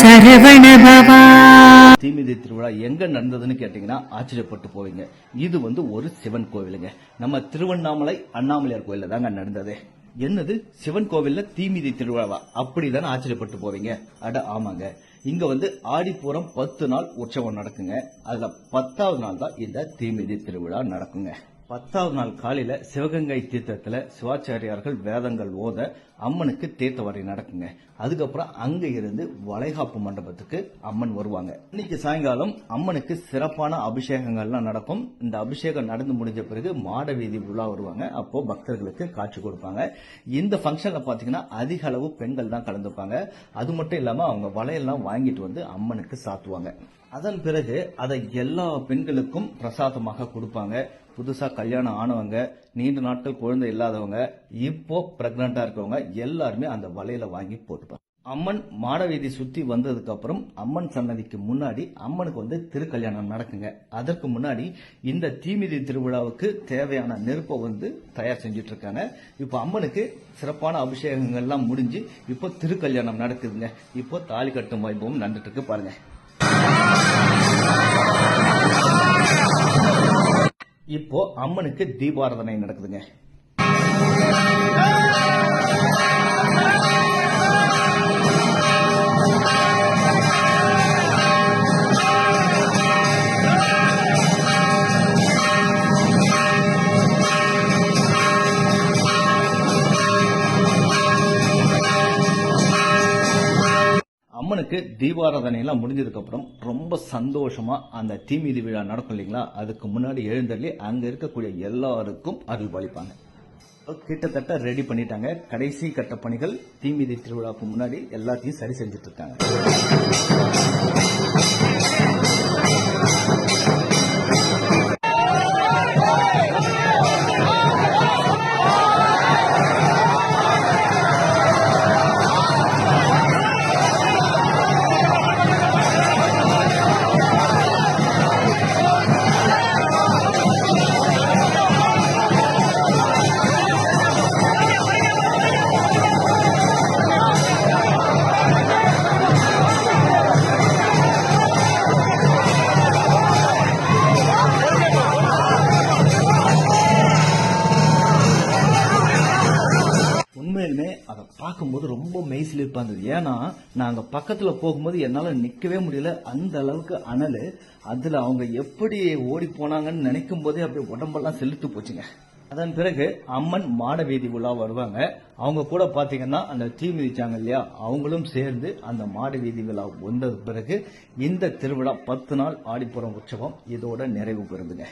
சரவணபவா. தீமிதி திருவிழா எங்க நடந்ததுன்னு கேட்டீங்கன்னா ஆச்சரியப்பட்டு போவீங்க. இது ஒரு சிவன் கோவிலுங்க. நம்ம திருவண்ணாமலை அண்ணாமலையார் கோயில்ல தாங்க நடந்தது. என்னது சிவன் கோவில்ல தீமிதி திருவிழாவா? அப்படிதானே ஆச்சரியப்பட்டு போவீங்க. அட ஆமாங்க. இங்க ஆடிப்பூரம் 10 நாள் உற்சவம் நடக்குங்க. அதுல 10வது நாள் தான் இந்த தீமிதி திருவிழா நடக்குங்க. 10வது நாள் காலையில சிவகங்கை தீர்த்தத்துல சிவாச்சாரியார்கள் வேதங்கள் ஓத அம்மனுக்கு தீர்த்தவரை நடக்குங்க. அதுக்கப்புறம் அங்க இருந்து வளைகாப்பு மண்டபத்துக்கு அம்மன் வருவாங்க. இன்னைக்கு சாயங்காலம் அம்மனுக்கு சிறப்பான அபிஷேகங்கள்லாம் நடக்கும். இந்த அபிஷேகம் நடந்து முடிஞ்ச பிறகு மாட வீதி உலா வருவாங்க. அப்போ பக்தர்களுக்கு காட்சி கொடுப்பாங்க. இந்த ஃபங்க்ஷன்ல பாத்தீங்கன்னா அதிக அளவு பெண்கள் தான் கலந்துப்பாங்க. அது மட்டும் இல்லாம அவங்க வளையெல்லாம் வாங்கிட்டு அம்மனுக்கு சாத்துவாங்க. அதன் பிறகு அதை எல்லா பெண்களுக்கும் பிரசாதமாக கொடுப்பாங்க. புதுசா கல்யாணம் ஆனவங்க, நீண்ட நாட்கள் குழந்தை இல்லாதவங்க, இப்போ பிரெக்னண்டா இருக்கவங்க எல்லாருமே அந்த வலையில வாங்கி போட்டுப்பாங்க. அம்மன் மாடவீதி சுத்தி வந்ததுக்கு அப்புறம் அம்மன் சன்னதிக்கு முன்னாடி அம்மனுக்கு திருக்கல்யாணம் நடக்குங்க. அதற்கு முன்னாடி இந்த தீமிதி திருவிழாவுக்கு தேவையான நெருப்பை தயார் செஞ்சுட்டு இருக்காங்க. இப்போ அம்மனுக்கு சிறப்பான அபிஷேகங்கள்லாம் முடிஞ்சு இப்போ திருக்கல்யாணம் நடக்குதுங்க. இப்போ தாலி கட்டும் வைபவம் நடந்துட்டு இருக்கு பாருங்க. இப்போ அம்மனுக்கு தீபாராதனை நடக்குதுங்க. அம்மனுக்கு தீபாராதனை எல்லாம் முடிஞ்சதுக்கு அப்புறம் ரொம்ப சந்தோஷமா அந்த தீமிதி விழா நடக்கும் இல்லைங்களா? அதுக்கு முன்னாடி எழுந்தள்ளி அங்க இருக்கக்கூடிய எல்லாருக்கும் அருள் பாலிப்பாங்க. கிட்டத்தட்ட ரெடி பண்ணிட்டாங்க. கடைசி கட்ட பணிகள் தீமிதி திருவிழாவுக்கு முன்னாடி எல்லாத்தையும் சரி செஞ்சுட்டு இருக்காங்க. உண்மையிலுமே அதை பார்க்கும்போது ரொம்ப மெய்சிலிருப்பா இருந்தது. ஏன்னா நாங்க பக்கத்துல போகும்போது என்னால நிக்கவே முடியல. அந்த அளவுக்கு அனல். அதுல அவங்க எப்படி ஓடி போனாங்கன்னு நினைக்கும் போதே அப்படியே உடம்பெல்லாம் செலுத்து போச்சுங்க. அதன் பிறகு அம்மன் மாட வீதி உலா வருவாங்க. அவங்க கூட பாத்தீங்கன்னா அந்த தீ மிதிச்சாங்க இல்லையா, அவங்களும் சேர்ந்து அந்த மாட வீதி விழா வந்தது பிறகு இந்த திருவிழா 10 நாள் ஆடிப்புறம் உற்சவம் இதோட நிறைவு பெறுதுங்க.